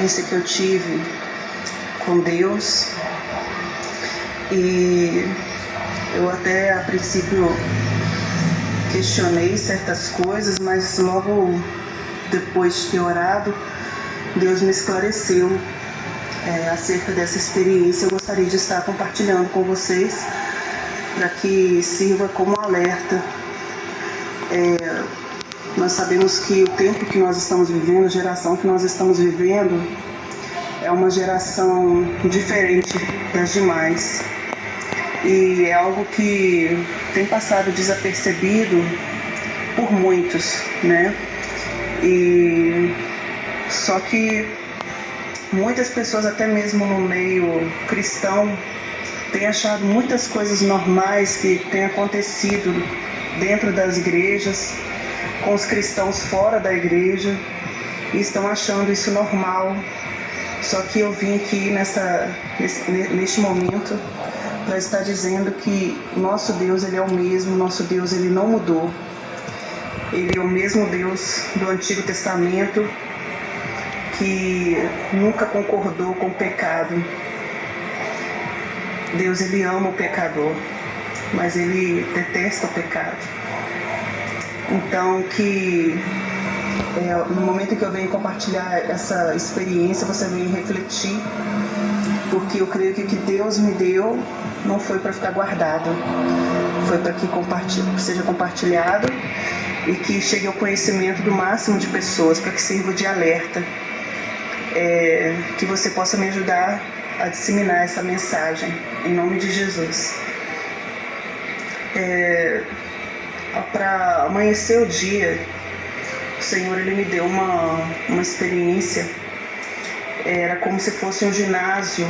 experiência que eu tive com Deus. E eu até a princípio questionei certas coisas, mas logo depois de ter orado, Deus me esclareceu acerca dessa experiência. Eu gostaria de estar compartilhando com vocês para que sirva como alerta. Nós sabemos que o tempo que nós estamos vivendo, a geração que nós estamos vivendo, é uma geração diferente das demais. E é algo que tem passado desapercebido por muitos, né? E só que muitas pessoas, até mesmo no meio cristão, têm achado muitas coisas normais que têm acontecido dentro das igrejas, com os cristãos fora da igreja, e estão achando isso normal. Só que eu vim aqui neste momento para estar dizendo que nosso Deus, Ele é o mesmo, nosso Deus, Ele não mudou. Ele é o mesmo Deus do Antigo Testamento, que nunca concordou com o pecado. Deus, Ele ama o pecador, mas Ele detesta o pecado. Então, no momento que eu venho compartilhar essa experiência, você vem refletir, porque eu creio que o que Deus me deu não foi para ficar guardado, foi para que seja compartilhado e que chegue ao conhecimento do máximo de pessoas, para que sirva de alerta, que você possa me ajudar a disseminar essa mensagem, em nome de Jesus. Para amanhecer o dia, o Senhor, Ele me deu uma experiência. Era como se fosse um ginásio,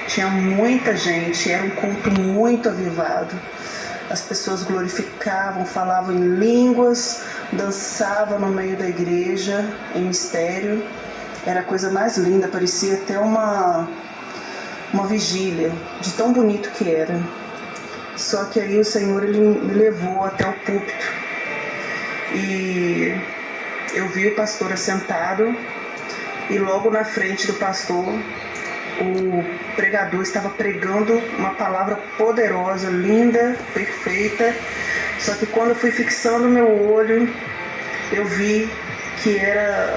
tinha muita gente, era um culto muito avivado. As pessoas glorificavam, falavam em línguas, dançavam no meio da igreja, em mistério. Era a coisa mais linda, parecia até uma vigília, de tão bonito que era. Só que aí o Senhor, Ele me levou até o púlpito e eu vi o pastor assentado, e logo na frente do pastor o pregador estava pregando uma palavra poderosa, linda, perfeita. Só que quando eu fui fixando meu olho, eu vi que era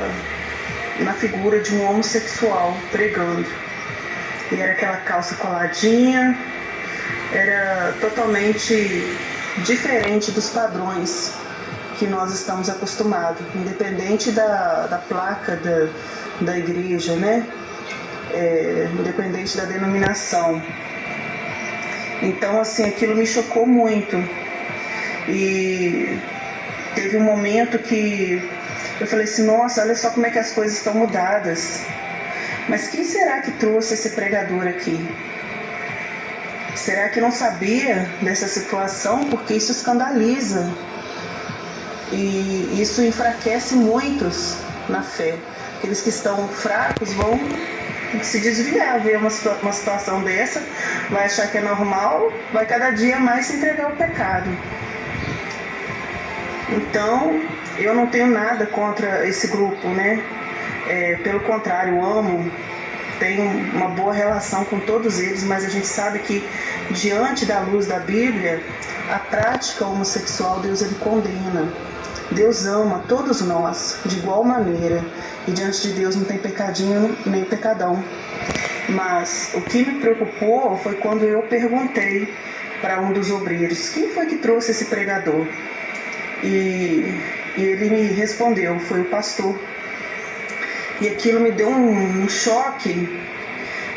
na figura de um homossexual pregando. E era aquela calça coladinha, era totalmente diferente dos padrões que nós estamos acostumados, independente da placa da igreja, né? Independente da denominação. Então, assim, aquilo me chocou muito. E teve um momento que eu falei assim, nossa, olha só como é que as coisas estão mudadas. Mas quem será que trouxe esse pregador aqui? Será que não sabia dessa situação? Porque isso escandaliza. E isso enfraquece muitos na fé. Aqueles que estão fracos vão se desviar, ver uma situação dessa, vai achar que é normal, vai cada dia mais se entregar ao pecado. Então, eu não tenho nada contra esse grupo, né? Pelo contrário, eu amo, tenho uma boa relação com todos eles, mas a gente sabe que diante da luz da Bíblia, a prática homossexual, Deus, Ele condena. Deus ama todos nós de igual maneira, e diante de Deus não tem pecadinho nem pecadão. Mas o que me preocupou foi quando eu perguntei para um dos obreiros, quem foi que trouxe esse pregador? E ele me respondeu, foi o pastor. E aquilo me deu um choque.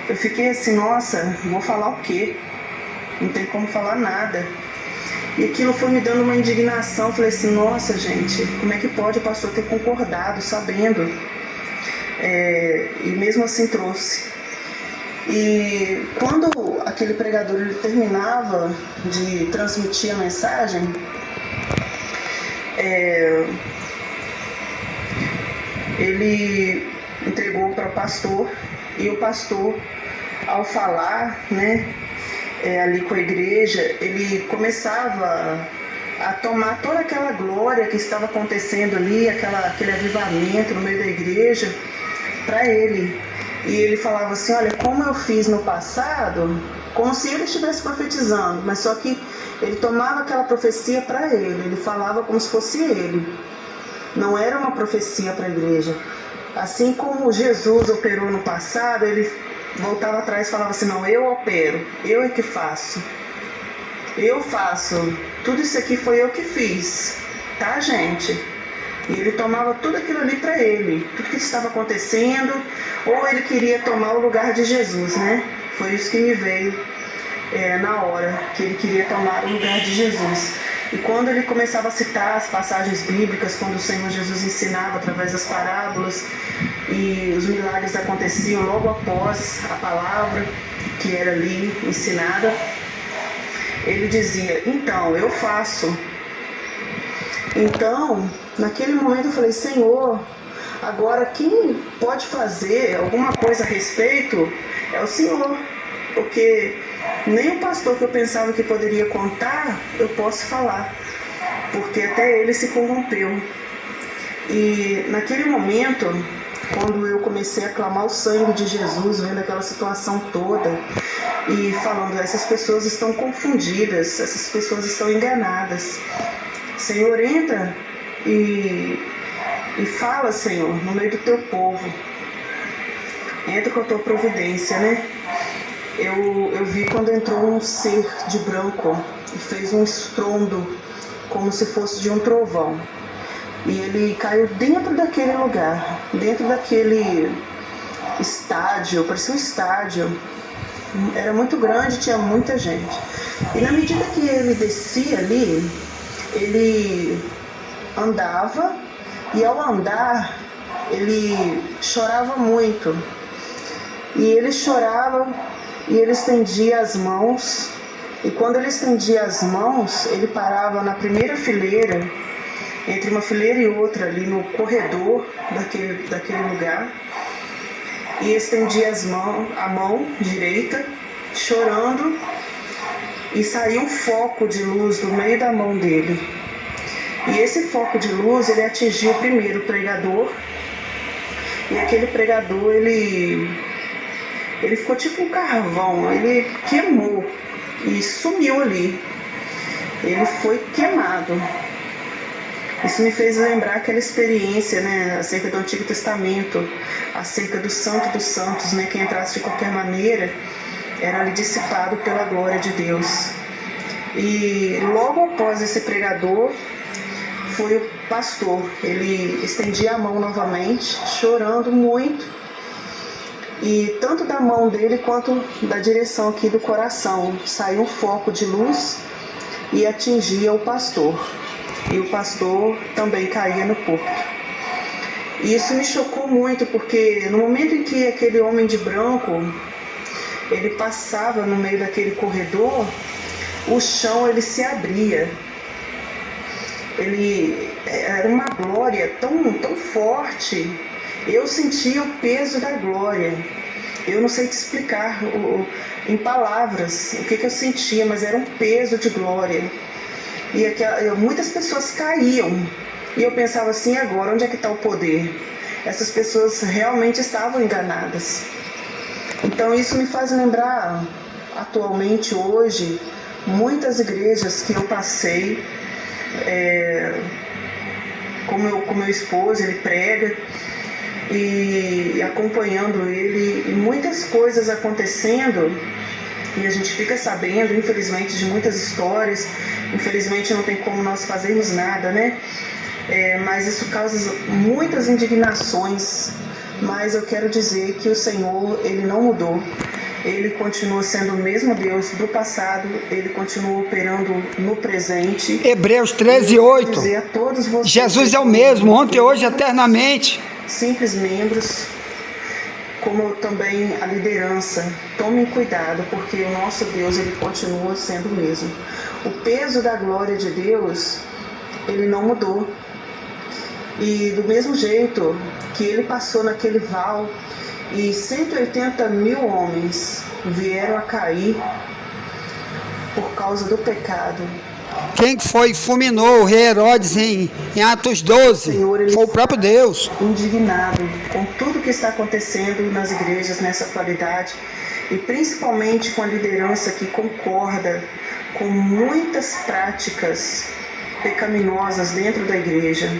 Eu fiquei assim, nossa, vou falar o quê? Não tem como falar nada. E aquilo foi me dando uma indignação. Falei assim, nossa gente, como é que pode o pastor ter concordado, sabendo? E mesmo assim trouxe. E quando aquele pregador ele terminava de transmitir a mensagem, ele entregou para o pastor, e o pastor, ao falar, né, ali com a igreja, ele começava a tomar toda aquela glória que estava acontecendo ali, aquele avivamento no meio da igreja, para ele. E ele falava assim, olha, como eu fiz no passado, como se ele estivesse profetizando, mas só que ele tomava aquela profecia para ele falava como se fosse ele. Não era uma profecia para a igreja. Assim como Jesus operou no passado, ele voltava atrás e falava assim, não, eu opero, eu é que faço. Eu faço, tudo isso aqui foi eu que fiz, tá, gente? E ele tomava tudo aquilo ali para ele, tudo que estava acontecendo, ou ele queria tomar o lugar de Jesus, né? Foi isso que me veio na hora, que ele queria tomar o lugar de Jesus. E quando ele começava a citar as passagens bíblicas, quando o Senhor Jesus ensinava através das parábolas, e os milagres aconteciam logo após a palavra que era ali ensinada, ele dizia, então, eu faço. Então, naquele momento eu falei, Senhor, agora quem pode fazer alguma coisa a respeito é o Senhor. Porque nem o pastor que eu pensava que poderia contar, eu posso falar. Porque até ele se corrompeu. E naquele momento, quando eu comecei a clamar o sangue de Jesus, vendo aquela situação toda, e falando, essas pessoas estão confundidas, essas pessoas estão enganadas. Senhor, entra e fala, Senhor, no meio do teu povo. Entra com a tua providência, né? Eu vi quando entrou um ser de branco e fez um estrondo, como se fosse de um trovão. E ele caiu dentro daquele lugar, dentro daquele estádio, parecia um estádio. Era muito grande, tinha muita gente. E na medida que ele descia ali, ele andava, e ao andar, ele chorava muito. E ele chorava, e ele estendia as mãos. E quando ele estendia as mãos, ele parava na primeira fileira, entre uma fileira e outra, ali no corredor daquele lugar, e estendia a mão direita, chorando, e saiu um foco de luz do meio da mão dele. E esse foco de luz, ele atingiu primeiro o pregador, e aquele pregador, ele ficou tipo um carvão, ele queimou e sumiu ali. Ele foi queimado. Isso me fez lembrar aquela experiência, né, acerca do Antigo Testamento, acerca do Santo dos Santos, né, que entrasse de qualquer maneira, era ali dissipado pela glória de Deus. E logo após esse pregador, foi o pastor. Ele estendia a mão novamente, chorando muito, e tanto da mão dele quanto da direção aqui do coração saiu um foco de luz e atingia o pastor. E o pastor também caía no porto. E isso me chocou muito, porque no momento em que aquele homem de branco, ele passava no meio daquele corredor, o chão ele se abria. Ele era uma glória tão forte. Eu sentia o peso da glória. Eu não sei te explicar em palavras o que eu sentia, mas era um peso de glória. E muitas pessoas caíam. E eu pensava assim, agora, onde é que está o poder? Essas pessoas realmente estavam enganadas. Então isso me faz lembrar, atualmente, hoje, muitas igrejas que eu passei, com meu esposo, ele prega, e acompanhando ele, e muitas coisas acontecendo, e a gente fica sabendo, infelizmente, de muitas histórias. Infelizmente não tem como nós fazermos nada, né? Mas isso causa muitas indignações. Mas eu quero dizer que o Senhor, ele não mudou. Ele continua sendo o mesmo Deus do passado, ele continua operando no presente. Hebreus 13:8. Jesus é o mesmo, ontem, hoje, eternamente. Simples membros, como também a liderança, tomem cuidado, porque o nosso Deus, ele continua sendo o mesmo. O peso da glória de Deus, ele não mudou. E do mesmo jeito que ele passou naquele val, e 180 mil homens vieram a cair por causa do pecado, Quem foi fulminou o rei Herodes em Atos 12? Senhor, Foi o próprio Deus. Indignado com tudo que está acontecendo nas igrejas nessa atualidade e principalmente com a liderança que concorda com muitas práticas pecaminosas dentro da igreja.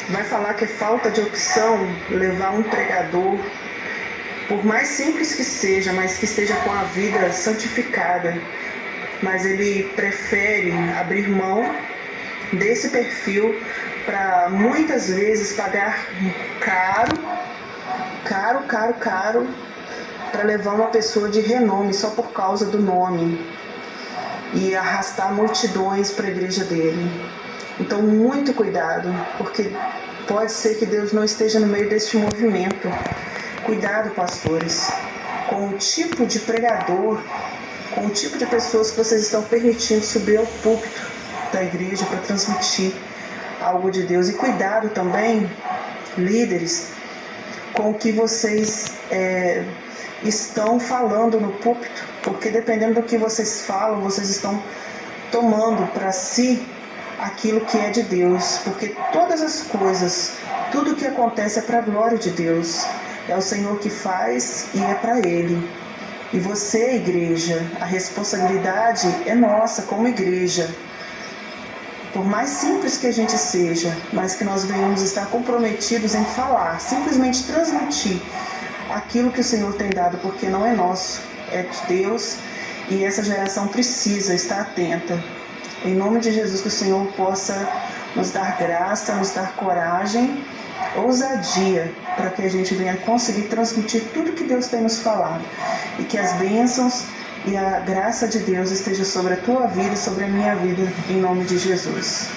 Vai falar que é falta de opção levar um pregador, por mais simples que seja, mas que esteja com a vida santificada, mas ele prefere abrir mão desse perfil para muitas vezes pagar caro para levar uma pessoa de renome só por causa do nome e arrastar multidões para a igreja dele. Então, muito cuidado, porque pode ser que Deus não esteja no meio deste movimento. Cuidado, pastores, com o tipo de pregador, com o tipo de pessoas que vocês estão permitindo subir ao púlpito da igreja para transmitir algo de Deus. E cuidado também, líderes, com o que vocês estão falando no púlpito, porque dependendo do que vocês falam, vocês estão tomando para si aquilo que é de Deus, porque todas as coisas, tudo que acontece é para a glória de Deus. É o Senhor que faz e é para Ele. E você, igreja, a responsabilidade é nossa como igreja. Por mais simples que a gente seja, mas que nós venhamos estar comprometidos em falar, simplesmente transmitir aquilo que o Senhor tem dado, porque não é nosso, é de Deus, e essa geração precisa estar atenta. Em nome de Jesus, que o Senhor possa nos dar graça, nos dar coragem, ousadia, para que a gente venha conseguir transmitir tudo que Deus tem nos falado. E que as bênçãos e a graça de Deus esteja sobre a tua vida e sobre a minha vida, em nome de Jesus.